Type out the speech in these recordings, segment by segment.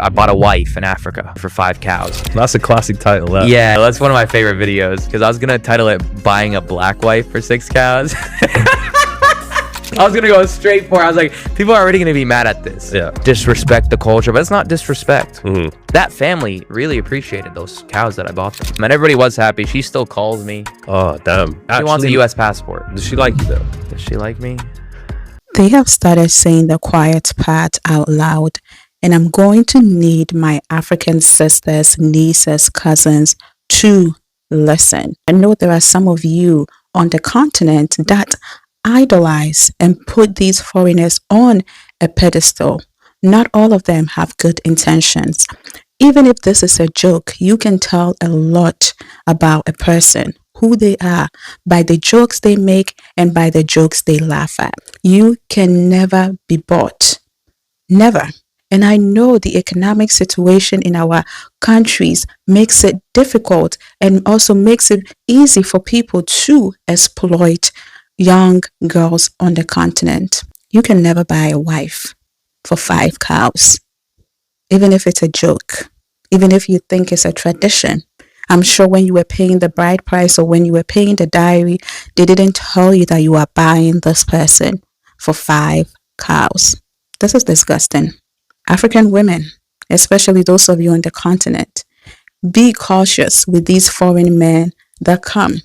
I bought a wife in Africa for 5 cows. That's a classic title. Yeah, that's one of my favorite videos because I was gonna title it "Buying a Black Wife for 6 Cows." I was gonna go straight for it. I was like, people are already gonna be mad at this. Yeah. Disrespect the culture, but it's not disrespect. Mm-hmm. That family really appreciated those cows that I bought them. And everybody was happy. She still calls me. Oh, damn. She wants a U.S. passport. Does she like you, though? Does she like me? They have started saying the quiet part out loud, and I'm going to need my African sisters, nieces, cousins to listen. I know there are some of you on the continent that idolize and put these foreigners on a pedestal. Not all of them have good intentions. Even if this is a joke, you can tell a lot about a person, who they are, by the jokes they make and by the jokes they laugh at. You can never be bought. Never. And I know the economic situation in our countries makes it difficult and also makes it easy for people to exploit young girls on the continent. You can never buy a wife for 5 cows, even if it's a joke, even if you think it's a tradition. I'm sure when you were paying the bride price or when you were paying the dowry, they didn't tell you that you are buying this person for 5 cows. This is disgusting. African women, especially those of you on the continent, be cautious with these foreign men that come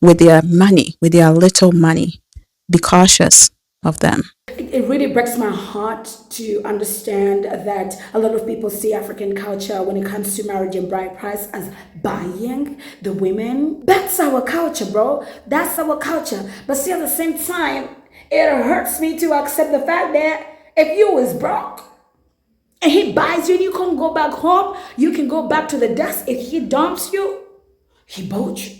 with their money, with their little money. Be cautious of them. It really breaks my heart to understand that a lot of people see African culture when it comes to marriage and bride price as buying the women. That's our culture, bro. That's our culture. But see, at the same time, it hurts me to accept the fact that if you was broke and he buys you and you can't go back home, you can go back to the dust. If he dumps you, he bought you.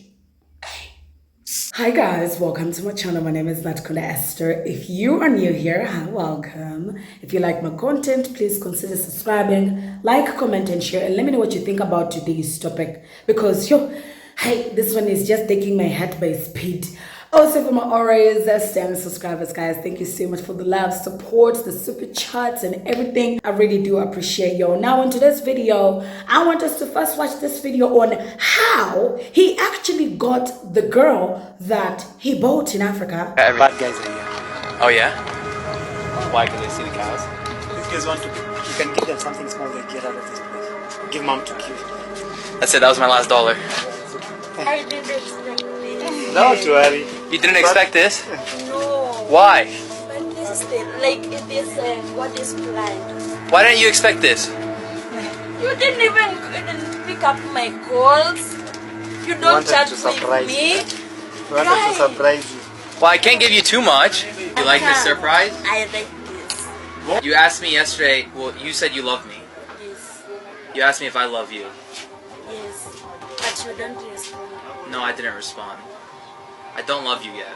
Hi guys, welcome to my channel. My name is Natkunda Esther. If you are new here, hi, welcome. If you like my content, please consider subscribing, like, comment, and share, and let me know what you think about today's topic, because this one is just taking my head by speed. Also, for my always stand subscribers, guys, thank you so much for the love, support, the super chats, and everything. I really do appreciate y'all. Now, in today's video, I want us to first watch this video on how he actually got the girl that he bought in Africa. Bad guys are here. Oh yeah? Why? Because they see the cows. These guys want to. You can give them something small. They get out of this place. Give mom to kill. That's it. That was my last dollar. I didn't expect this. Don't worry. You didn't expect this? No. Why? But this is it is what is planned. Why didn't you expect this? You didn't even pick up my calls. You don't chat with me. We wanted to surprise you. Well, I can't give you too much. You like this surprise? I like this. You asked me yesterday, well, you said you love me. Yes. You asked me if I love you. Yes. But you don't respond. No, I didn't respond. I don't love you yet.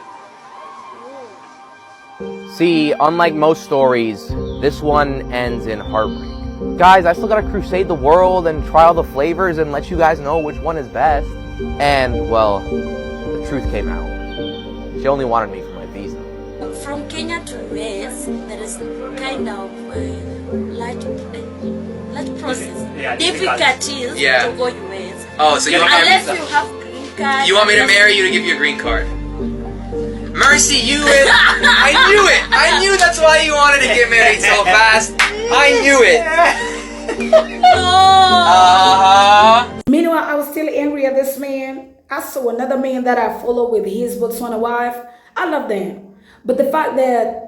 See, unlike most stories, this one ends in heartbreak. Guys, I still gotta crusade the world and try all the flavors and let you guys know which one is best. And, well, the truth came out. She only wanted me for my visa. From Kenya to US, there is kind of light process. Difficulties to go US. Oh, so you want unless you have green card. You want me to marry you to give you a green card? Mercy, you it! I knew it! I knew that's why you wanted to get married so fast. I knew it. Meanwhile, I was still angry at this man. I saw another man that I follow with his Botswana wife. I love them. But the fact that...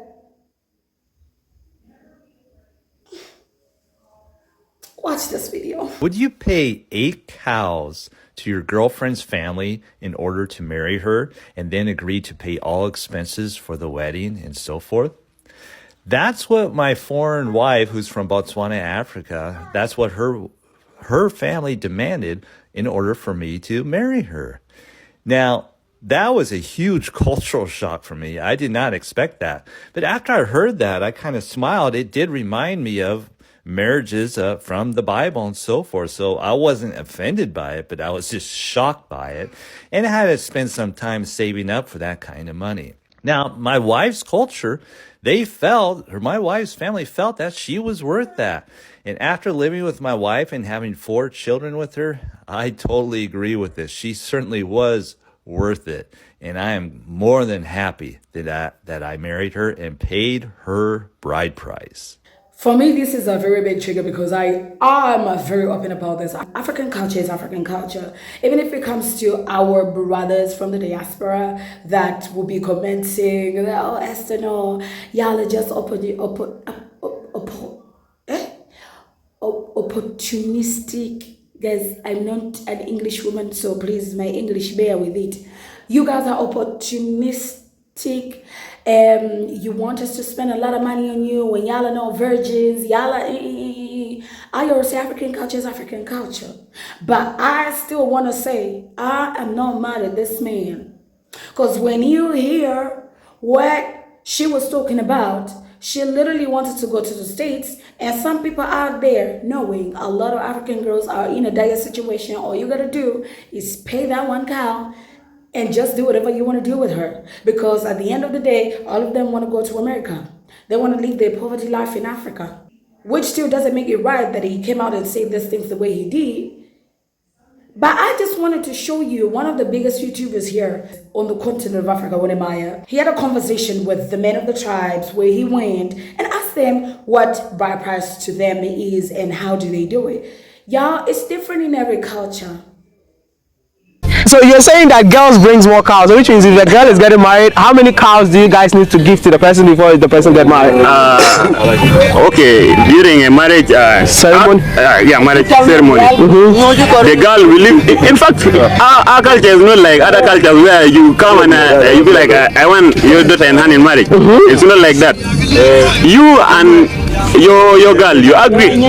Watch this video. Would you pay 8 cows to your girlfriend's family in order to marry her and then agree to pay all expenses for the wedding and so forth? That's what my foreign wife, who's from Botswana, Africa, that's what her family demanded in order for me to marry her. Now, that was a huge cultural shock for me. I did not expect that. But after I heard that, I kind of smiled. It did remind me of marriages from the Bible and so forth. So I wasn't offended by it, but I was just shocked by it. And I had to spend some time saving up for that kind of money. Now, my wife's culture My wife's family felt that she was worth that. And after living with my wife and having 4 children with her, I totally agree with this. She certainly was worth it. And I am more than happy that I married her and paid her bride price. For me, this is a very big trigger because I am very open about this. African culture is African culture. Even if it comes to our brothers from the diaspora that will be commenting, oh, Esther, no, y'all are just opportunistic. Guys, I'm not an English woman, so please, my English, bear with it. You guys are opportunistic. You want us to spend a lot of money on you when y'all are no virgins. Y'all are I always say African culture is African culture. But I still want to say I am not mad at this man. Because when you hear what she was talking about, she literally wanted to go to the States, and some people out there knowing a lot of African girls are in a dire situation. All you gotta do is pay that one cow and just do whatever you want to do with her. Because at the end of the day, all of them want to go to America. They want to live their poverty life in Africa. Which still doesn't make it right that he came out and said these things the way he did. But I just wanted to show you one of the biggest YouTubers here on the continent of Africa, Wonimaya. He had a conversation with the men of the tribes where he went and asked them what bride price to them is and how do they do it. Y'all, it's different in every culture. So you're saying that girls brings more cows, which means if the girl is getting married, how many cows do you guys need to give to the person before the person get married? Okay, during a marriage ceremony. Marriage ceremony, the girl will live. In fact, our culture is not like other cultures where you come and you be like, I want your daughter in hand in marriage. It's not like that. You and your girl, you agree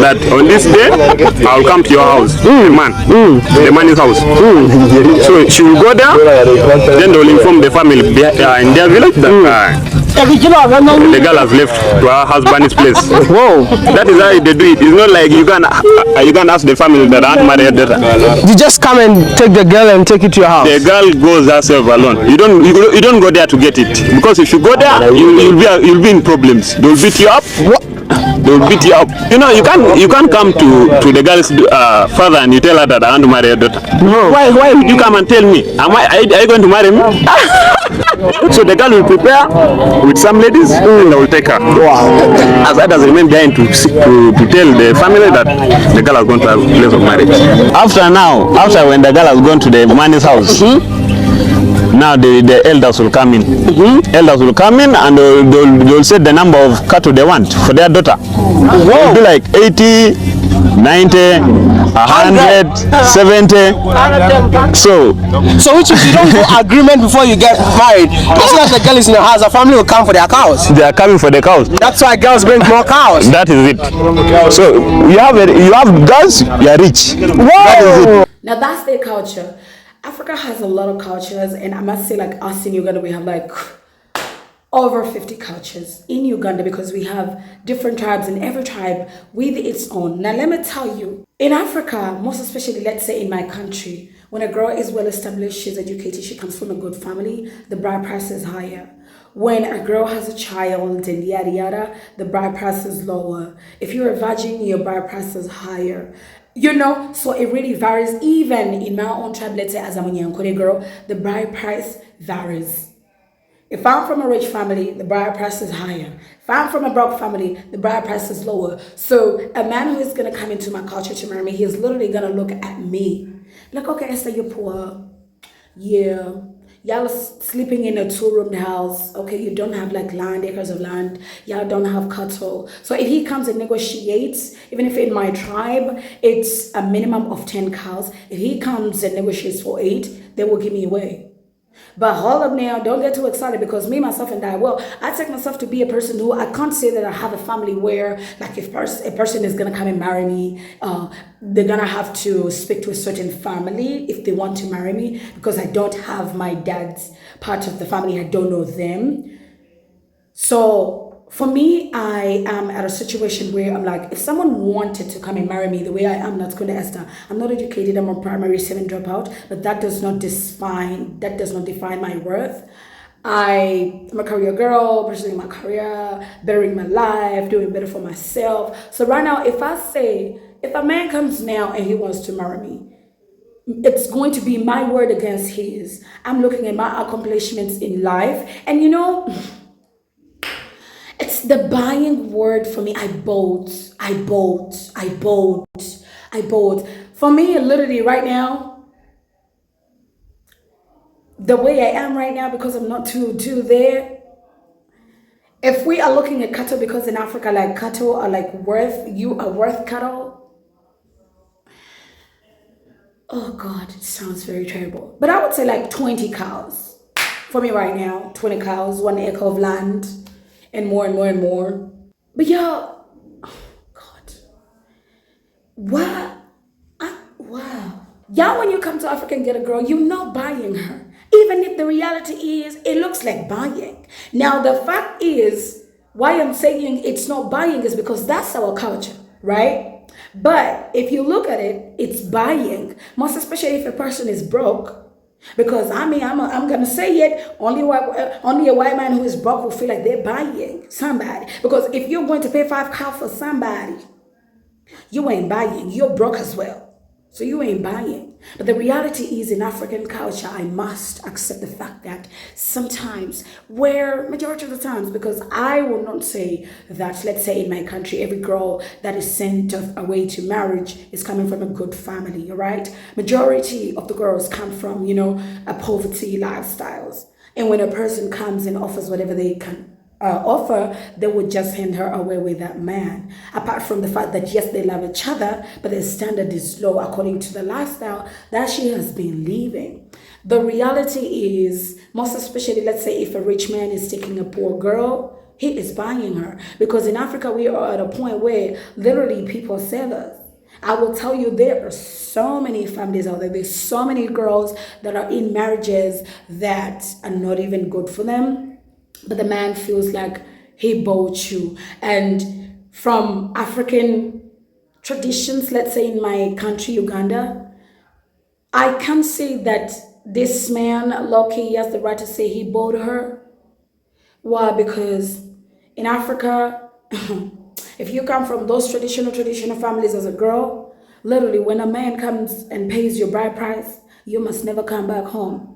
that on this day I'll come to your house, the man's house. So she will go there, then they will inform the family in their village that the girl has left to her husband's place. Whoa! That is how they do it. It's not like you can ask the family that I want to marry your daughter. You just come and take the girl and take it to your house. The girl goes herself alone. You don't go there to get it, because if you go there, you'll be in problems. They'll beat you up. What? They'll beat you up. You know, you can't come to the girl's father and you tell her that I want to marry your daughter. No. Why would you come and tell me? Are you going to marry me? So the girl will prepare with some ladies and they will take her. Wow. As others remain behind to tell the family that the girl has gone to a place of marriage. After when the girl has gone to the man's house, now the elders will come in. Elders will come in and they'll set the number of cattle they want for their daughter. It'll be like 80, 90, 100, 70. So which if you don't go agreement before you get married, as soon as the girl is in the house, the family will come for their cows. they are coming for the cows. That's why girls bring more cows. That is it. So you have girls, you are rich. That is it. Now that's their culture. Africa has a lot of cultures, and I must say, like us in Uganda, we have like over 50 cultures in Uganda because we have different tribes, and every tribe with its own. Now let me tell you, in Africa, most especially, let's say in my country, when a girl is well established, she's educated, she comes from a good family, the bride price is higher. When a girl has a child and yada yada, the bride price is lower. If you're a virgin, your bride price is higher. You know, so it really varies. Even in my own tribe, let's say as a Munyankore girl, the bride price varies. If I'm from a rich family, the bride price is higher. If I'm from a broke family, the bride price is lower. So a man who is going to come into my culture to marry me, he's literally going to look at me like, okay, Esther, you're poor. Yeah. Y'all are sleeping in a 2-roomed house. Okay, you don't have like acres of land. Y'all don't have cattle. So if he comes and negotiates, even if in my tribe, it's a minimum of 10 cows. If he comes and negotiates for 8, they will give me away. But hold up now, don't get too excited, because me, myself, and I take myself to be a person who, I can't say that I have a family where, like, if a person is going to come and marry me, they're going to have to speak to a certain family if they want to marry me, because I don't have my dad's part of the family. I don't know them. So for me, I am at a situation where I'm like, if someone wanted to come and marry me the way I am, not going to Esther. I'm not educated. I'm a primary 7 dropout, but that does not define my worth. I'm a career girl, pursuing my career, bettering my life, doing better for myself. So right now, if a man comes now and he wants to marry me, it's going to be my word against his. I'm looking at my accomplishments in life, and it's the buying word for me. I bought. For me, literally right now, the way I am right now, because I'm not too there. If we are looking at cattle, because in Africa, like cattle are like you are worth cattle. Oh God, it sounds very terrible. But I would say like 20 cows. For me right now, 20 cows, 1 acre of land, and more and more and more. But yeah, God, what? Wow. Yeah, when you come to Africa and get a girl, you're not buying her. Even if the reality is, it looks like buying. Now, the fact is, why I'm saying it's not buying is because that's our culture, right? But if you look at it, it's buying, most especially if a person is broke. Because I mean, I'm gonna say it. Only a white man who is broke will feel like they're buying somebody. Because if you're going to pay 5 cows for somebody, you ain't buying. You're broke as well. So you ain't buying. But the reality is in African culture, I must accept the fact that sometimes, where majority of the times, because I will not say that, let's say in my country, every girl that is sent away to marriage is coming from a good family, all right? Majority of the girls come from, a poverty lifestyles. And when a person comes and offers whatever they can offer, they would just hand her away with that man. Apart from the fact that yes, they love each other, but the standard is low according to the lifestyle that she has been living. The reality is, most especially, let's say if a rich man is taking a poor girl, he is buying her. Because in Africa, we are at a point where literally people sell us. I will tell you, there are so many families out there. There's so many girls that are in marriages that are not even good for them. But the man feels like he bought you. And from African traditions, let's say in my country, Uganda, I can say that this man, Loki, has the right to say he bought her. Why? Because in Africa, if you come from those traditional families as a girl, literally when a man comes and pays your bride price, you must never come back home.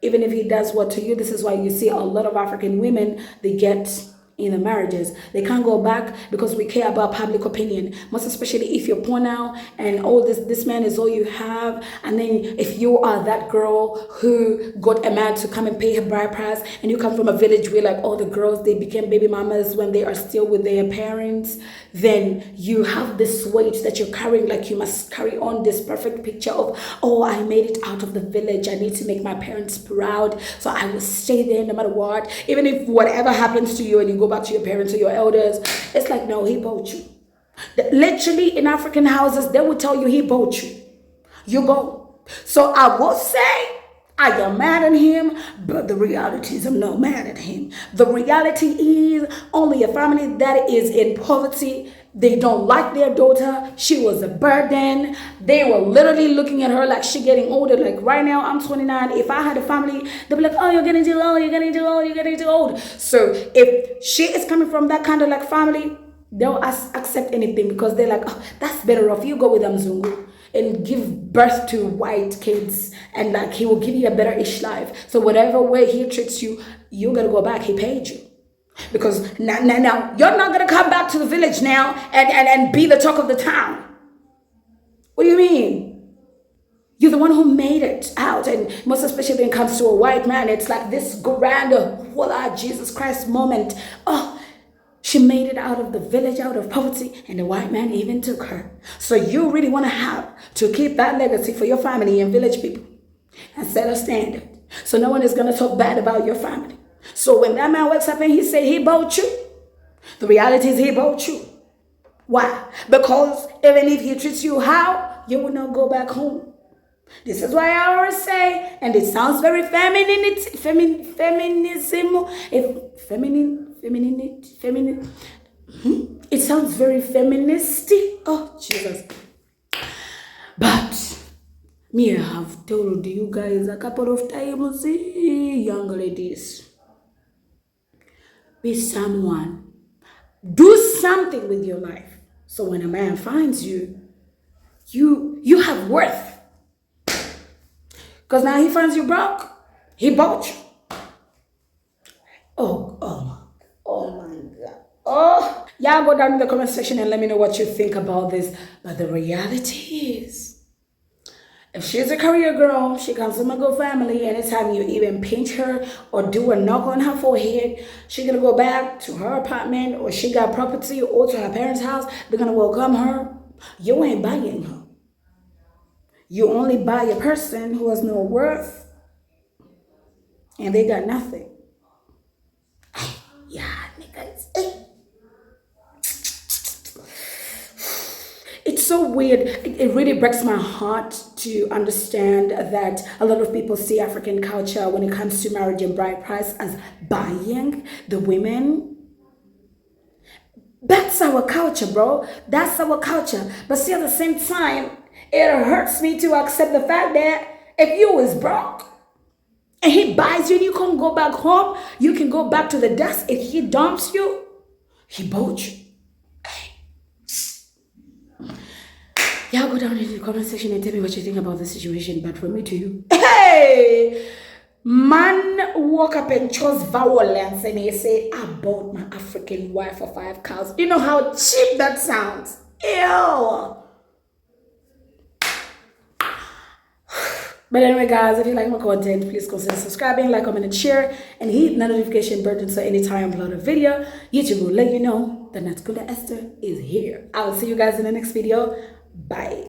Even if he does what to you, this is why you see a lot of African women, they get in the marriages. They can't go back because we care about public opinion, most especially if you're poor now and this man is all you have. And then if you are that girl who got a man to come and pay her bride price, and you come from a village where like all the girls, they became baby mamas when they are still with their parents, then you have this weight that you're carrying, like you must carry on this perfect picture of, oh, I made it out of the village, I need to make my parents proud, so I will stay there no matter what. Even if whatever happens to you and you go back to your parents or your elders, it's like, no, he bought you. Literally in African houses, they will tell you he bought you. You go. So I will say, I am mad at him, but the reality is I'm not mad at him. The reality is only a family that is in poverty, they don't like their daughter. She was a burden. They were literally looking at her like she getting older. Like right now, I'm 29. If I had a family, they'd be like, oh, you're getting too old, you're getting too old, you're getting too old. So if she is coming from that kind of like family, they'll accept anything because they're like, oh, that's better off. You go with Mzungu and give birth to white kids, and like he will give you a better-ish life. So whatever way he treats you, you gotta go back. He paid you. Because now you're not gonna come back to the village now and be the talk of the town. What do you mean? You're the one who made it out. And most especially when it comes to a white man, it's like this grand voila, Jesus Christ moment. Oh, she made it out of the village, out of poverty, and the white man even took her. So you really want to have to keep that legacy for your family and village people and set a standard. So no one is going to talk bad about your family. So when that man wakes up and he say he bought you, the reality is he bought you. Why? Because even if he treats you how, you will not go back home. This is why I always say, and it sounds very feminine, it sounds very feministy. Oh, Jesus. But me, I have told you guys a couple of times, young ladies, Be someone. Do something with your life. So when a man finds you, you have worth. Because now he finds you broke. He bought you. Oh my God. Oh, y'all go down in the comment section and let me know what you think about this. But the reality is, if she's a career girl, she comes from a good family. Anytime you even pinch her or do a knock on her forehead, she's gonna go back to her apartment, or she got property, or to her parents' house. They're gonna welcome her. You ain't buying her. You only buy a person who has no worth, and they got nothing. Yeah, niggas. It's so weird. It really breaks my heart to understand that a lot of people see African culture when it comes to marriage and bride price as buying the women. That's our culture, bro. That's our culture. But see, at the same time, it hurts me to accept the fact that if you was broke and he buys you and you can't go back home, you can go back to the dust. If he dumps you, he bought you. Y'all go down in the comment section and tell me what you think about the situation. But from me to you, hey, man woke up and chose violence and he say, I bought my African wife for 5 cows. You know how cheap that sounds? Ew. But anyway, guys, if you like my content, please consider subscribing, like, comment, and share, and hit the notification button so anytime I upload a video, YouTube will let you know that Natskunda Esther is here. I will see you guys in the next video. Bye.